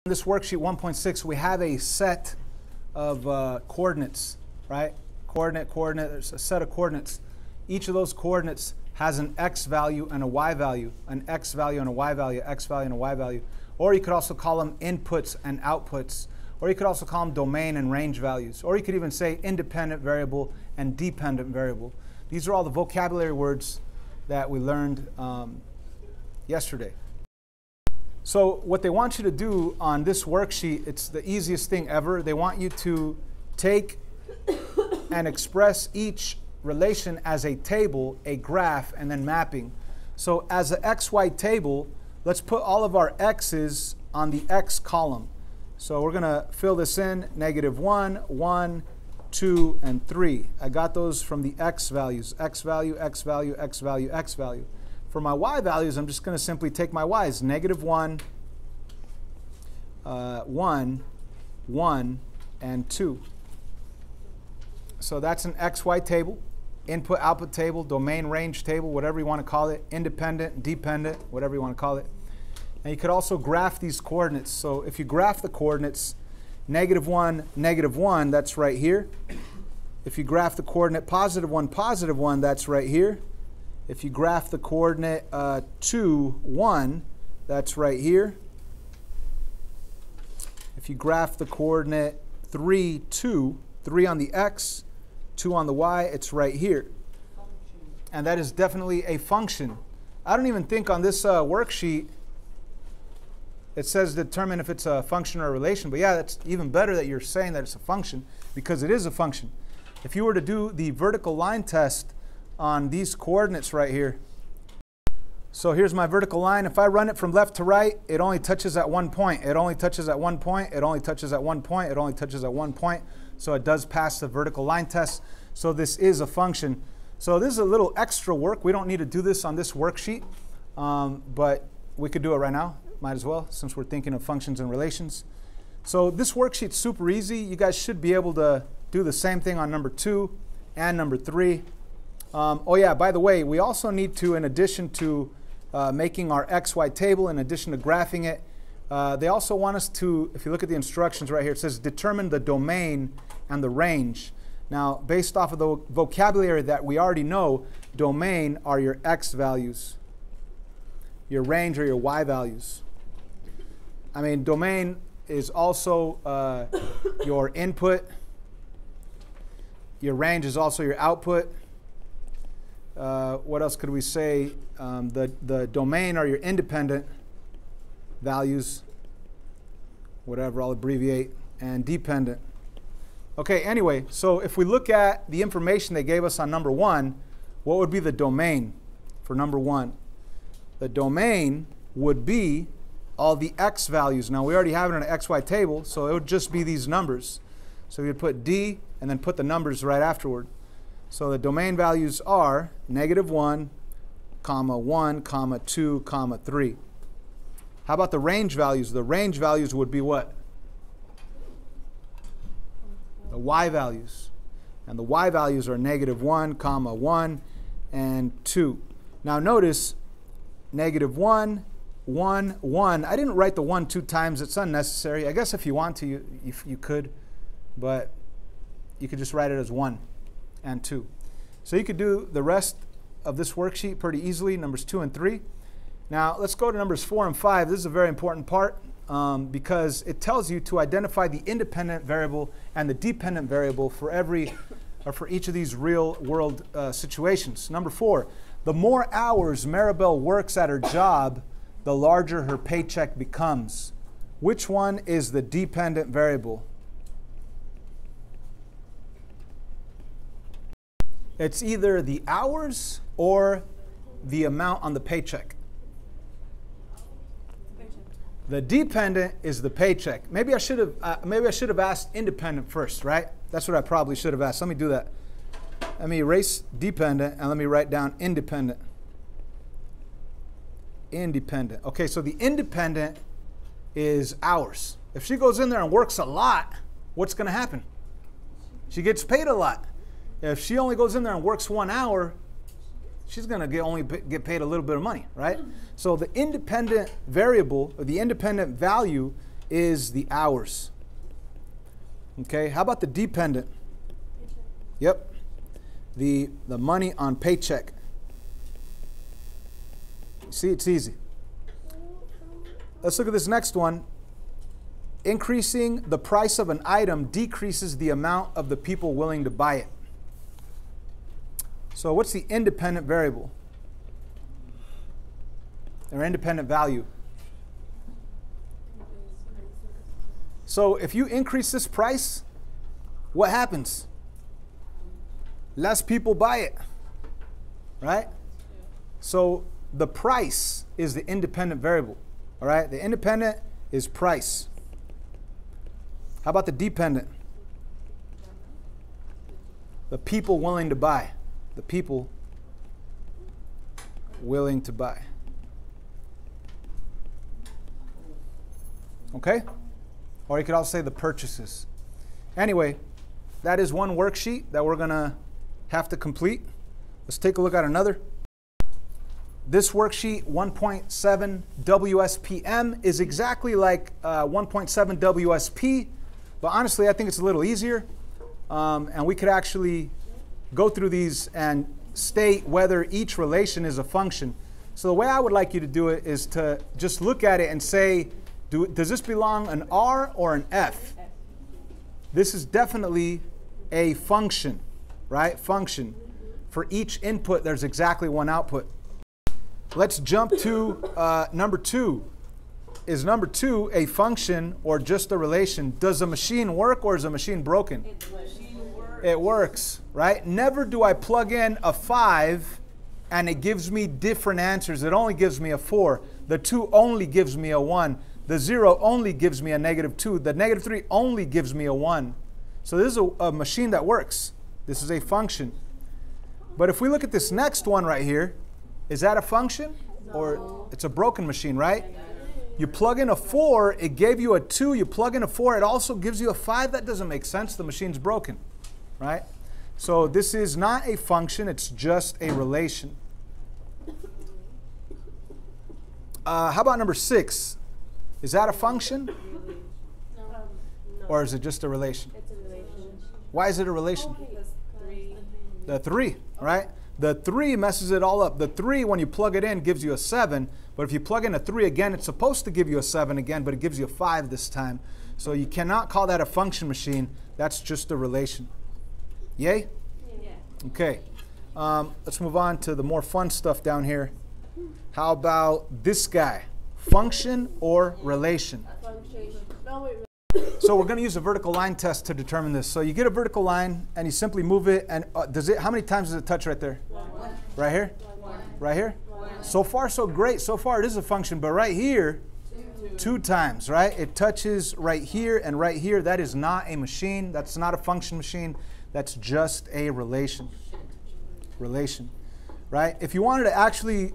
In this worksheet 1.6, we have a set of coordinates, right? Coordinate, there's a set of coordinates. Each of those coordinates has an x value and a y value, an x value and a y value, x value and a y value. Or you could also call them inputs and outputs. Or you could also call them domain and range values. Or you could even say independent variable and dependent variable. These are all the vocabulary words that we learned yesterday. So what they want you to do on this worksheet, it's the easiest thing ever. They want you to take and express each relation as a table, a graph, and then mapping. So as an XY table, let's put all of our x's on the x column. So we're going to fill this in, -1, 1, 2, and 3. I got those from the x values, x value, x value, x value, x value. For my y values, I'm just going to simply take my y's, -1, 1, 1, and 2. So that's an XY table, input, output table, domain, range table, whatever you want to call it, independent, dependent, whatever you want to call it. And you could also graph these coordinates. So if you graph the coordinates, -1, -1, that's right here. If you graph the coordinate +1, +1, that's right here. If you graph the coordinate 2, 1, that's right here. If you graph the coordinate 3, 2, 3 on the x, 2 on the y, it's right here. And that is definitely a function. I don't even think on this worksheet it says determine if it's a function or a relation. But yeah, that's even better that you're saying that it's a function, because it is a function. If you were to do the vertical line test on these coordinates right here. So here's my vertical line. If I run it from left to right, it only touches at one point. It only touches at one point. It only touches at one point. It only touches at one point. So it does pass the vertical line test. So this is a function. So this is a little extra work. We don't need to do this on this worksheet, but we could do it right now. Might as well, since we're thinking of functions and relations. So this worksheet's super easy. You guys should be able to do the same thing on number 2 and number 3. Oh yeah, by the way, we also need to, in addition to making our XY table, in addition to graphing it, they also want us to, if you look at the instructions right here, it says determine the domain and the range. Now, based off of the vocabulary that we already know, domain are your x values. Your range are your y values. I mean, domain is also your input. Your range is also your output. What else could we say? The domain are your independent values, whatever, I'll abbreviate, and dependent. Okay, anyway, so if we look at the information they gave us on number 1, what would be the domain for number 1? The domain would be all the x values. Now, we already have it in an XY table, so it would just be these numbers. So we would put D and then put the numbers right afterward. So the domain values are -1, 1, 2, 3. How about the range values? The range values would be what? The y values. And the y values are -1, 1, and 2. Now notice, -1, 1, 1. I didn't write the 1 2 times. It's unnecessary. I guess if you want to, you could. But you could just write it as 1 and 2. So you could do the rest of this worksheet pretty easily, numbers 2 and 3. Now let's go to numbers 4 and 5. This is a very important part because it tells you to identify the independent variable and the dependent variable for each of these real world situations. Number 4, the more hours Maribel works at her job, the larger her paycheck becomes. Which one is the dependent variable? It's either the hours or the amount on the paycheck. The dependent is the paycheck. Maybe I should have asked independent first, right? That's what I probably should have asked. Let me do that. Let me erase dependent and let me write down independent. Independent. Okay, so the independent is hours. If she goes in there and works a lot, what's going to happen? She gets paid a lot. If she only goes in there and works 1 hour, she's going to only get paid a little bit of money, right? So the independent variable, or the independent value, is the hours. Okay, how about the dependent? Yep, the money on paycheck. See, it's easy. Let's look at this next one. Increasing the price of an item decreases the amount of the people willing to buy it. So what's the independent variable? Or independent value? So if you increase this price, what happens? Less people buy it, right? So the price is the independent variable, all right? The independent is price. How about the dependent? The people willing to buy. The people willing to buy. Okay? Or you could also say the purchases. Anyway, that is one worksheet that we're going to have to complete. Let's take a look at another. This worksheet, 1.7 WSPM, is exactly like 1.7 WSP, but honestly, I think it's a little easier. And we could actually go through these and state whether each relation is a function. So the way I would like you to do it is to just look at it and say, does this belong an R or an F? This is definitely a function, right? Function. For each input, there's exactly one output. Let's jump to number 2. Is number 2 a function or just a relation? Does a machine work or is a machine broken? It works, right? Never do I plug in a 5 and it gives me different answers. It only gives me a 4. The 2 only gives me a 1. The 0 only gives me a -2. The -3 only gives me a 1. So this is a machine that works. This is a function. But if we look at this next one right here, is that a function? No. Or it's a broken machine, right? You plug in a 4, it gave you a 2. You plug in a 4, it also gives you a 5. That doesn't make sense. The machine's broken, right? So this is not a function. It's just a relation. How about number 6? Is that a function? No. Or is it just a relation? It's a relation. Why is it a relation? Because 3. The 3, right? The 3 messes it all up. The 3, when you plug it in, gives you a 7. But if you plug in a 3 again, it's supposed to give you a 7 again, but it gives you a 5 this time. So you cannot call that a function machine. That's just a relation. Yay? Yeah. Okay. Let's move on to the more fun stuff down here. How about this guy? Function or relation? Function. No, wait. So we're going to use a vertical line test to determine this. So you get a vertical line and you simply move it, and how many times does it touch right there? 1. Right here? 1. Right here? 1. So far so great. So far it is a function, but right here, 2 times, right? It touches right here and right here. That is not a machine. That's not a function machine. That's just a relation. Relation, right? If you wanted to actually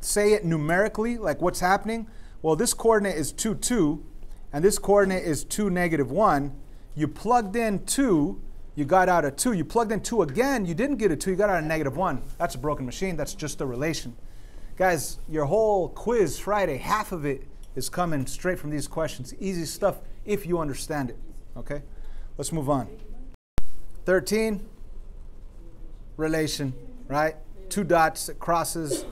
say it numerically, like what's happening, well, this coordinate is 2, 2, and this coordinate is 2, -1. You plugged in 2, you got out a 2. You plugged in 2 again, you didn't get a 2, you got out a -1. That's a broken machine. That's just a relation. Guys, your whole quiz Friday, half of it is coming straight from these questions. Easy stuff if you understand it. Okay? Let's move on. 13, relation, right? 2 dots, it crosses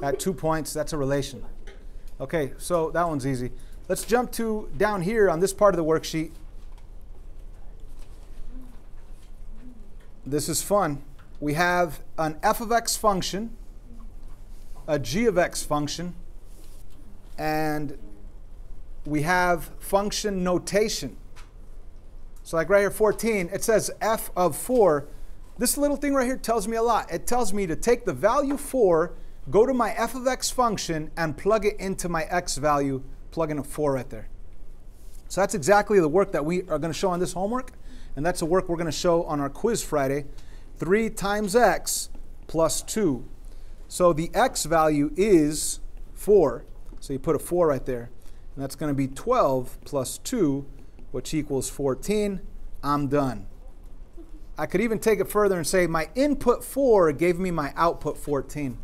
at 2 points. That's a relation. Okay, so that one's easy. Let's jump to down here on this part of the worksheet. This is fun. We have an f of x function, a g of x function, and we have function notation. So like right here, 14, it says f of 4. This little thing right here tells me a lot. It tells me to take the value 4, go to my f of x function, and plug it into my x value, plug in a 4 right there. So that's exactly the work that we are going to show on this homework, and that's the work we're going to show on our quiz Friday. 3 times x plus 2. So the x value is 4. So you put a 4 right there. And that's going to be 12 plus 2, which equals 14. I'm done. I could even take it further and say my input 4 gave me my output 14.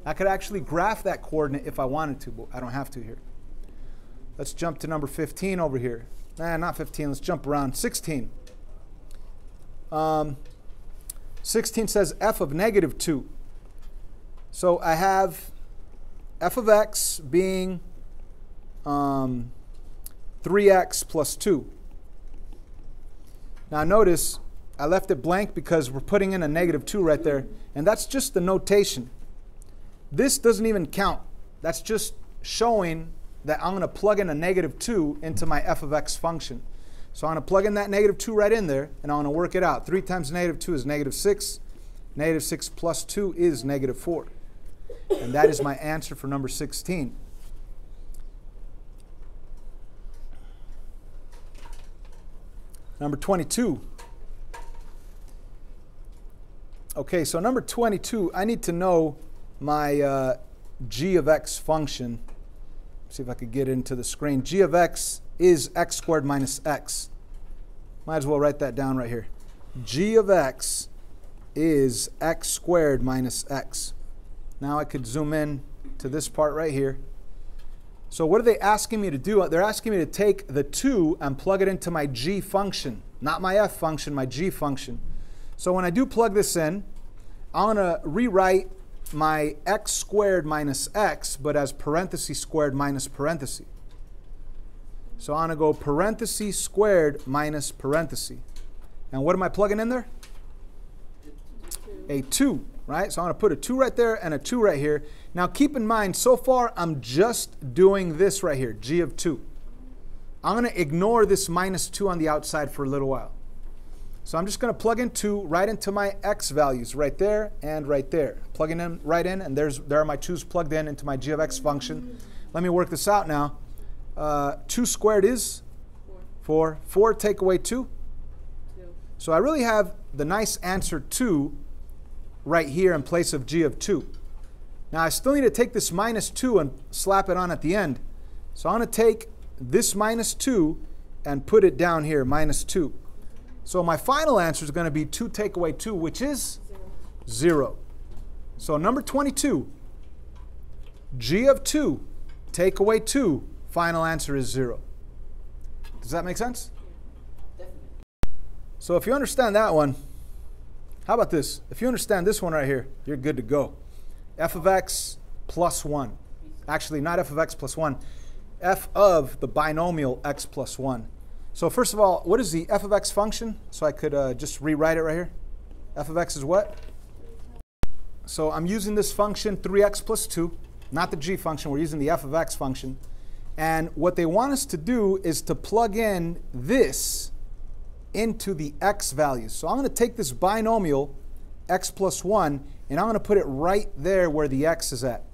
I could actually graph that coordinate if I wanted to, but I don't have to here. Let's jump to number 15 over here. Nah, not 15. Let's jump around. 16. 16 says f of negative 2. So I have f of x being 3x plus 2. Now notice I left it blank because we're putting in a negative 2 right there, and that's just the notation. This doesn't even count. That's just showing that I'm going to plug in a negative 2 into my f of x function. So I'm going to plug in that negative 2 right in there, and I'm going to work it out. 3 times negative 2 is negative 6. Negative 6 plus 2 is negative 4. And that is my answer for number 16. Number 22. Okay, so number 22, I need to know my g of x function. See if I could get into the screen. G of x is x squared minus x. Might as well write that down right here. G of x is x squared minus x. Now I could zoom in to this part right here. So what are they asking me to do? They're asking me to take the 2 and plug it into my g function. Not my f function, my g function. So when I do plug this in, I'm going to rewrite my x squared minus x, but as parentheses squared minus parentheses. So I'm going to go parentheses squared minus parentheses. And what am I plugging in there? A 2, right? So I'm going to put a 2 right there and a 2 right here. Now keep in mind, so far I'm just doing this right here, g of 2. I'm going to ignore this minus 2 on the outside for a little while. So I'm just going to plug in 2 right into my x values, right there and right there. Plugging them right in, and there are my 2's plugged in into my g of x function. Let me work this out now. 2 squared is 4. 4 take away 2. So I really have the nice answer 2 right here in place of g of 2. Now I still need to take this minus 2 and slap it on at the end. So I'm going to take this minus 2 and put it down here, minus 2. So my final answer is going to be 2 take away 2, which is 0. So number 22, g of 2 take away 2, final answer is 0. Does that make sense? So if you understand that one, how about this? If you understand this one right here, you're good to go. F of x plus 1. Actually, not f of x plus 1. F of the binomial x plus 1. So first of all, what is the f of x function? So I could just rewrite it right here. F of x is what? So I'm using this function 3x plus 2, not the g function. We're using the f of x function. And what they want us to do is to plug in this into the x values. So I'm going to take this binomial x plus 1 and I'm going to put it right there where the x is at.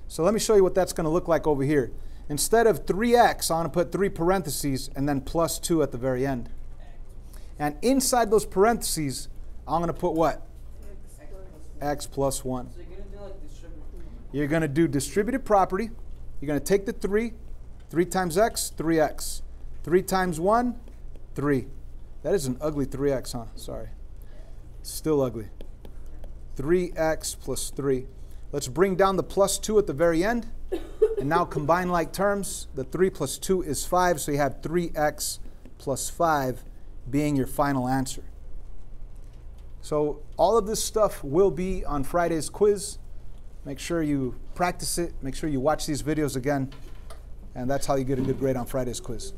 So let me show you what that's going to look like over here. Instead of 3x, I'm going to put 3 parentheses and then plus 2 at the very end. And inside those parentheses, I'm going to put what? X plus 1. So you're going to do like distributive. You're going to do distributive property. You're going to take the 3. 3 times x, 3x. 3 times 1, 3. That is an ugly 3x, huh? Sorry. Still ugly. 3x plus 3. Let's bring down the plus 2 at the very end. And now combine like terms. The 3 plus 2 is 5, so you have 3x plus 5 being your final answer. So all of this stuff will be on Friday's quiz. Make sure you practice it. Make sure you watch these videos again. And that's how you get a good grade on Friday's quiz.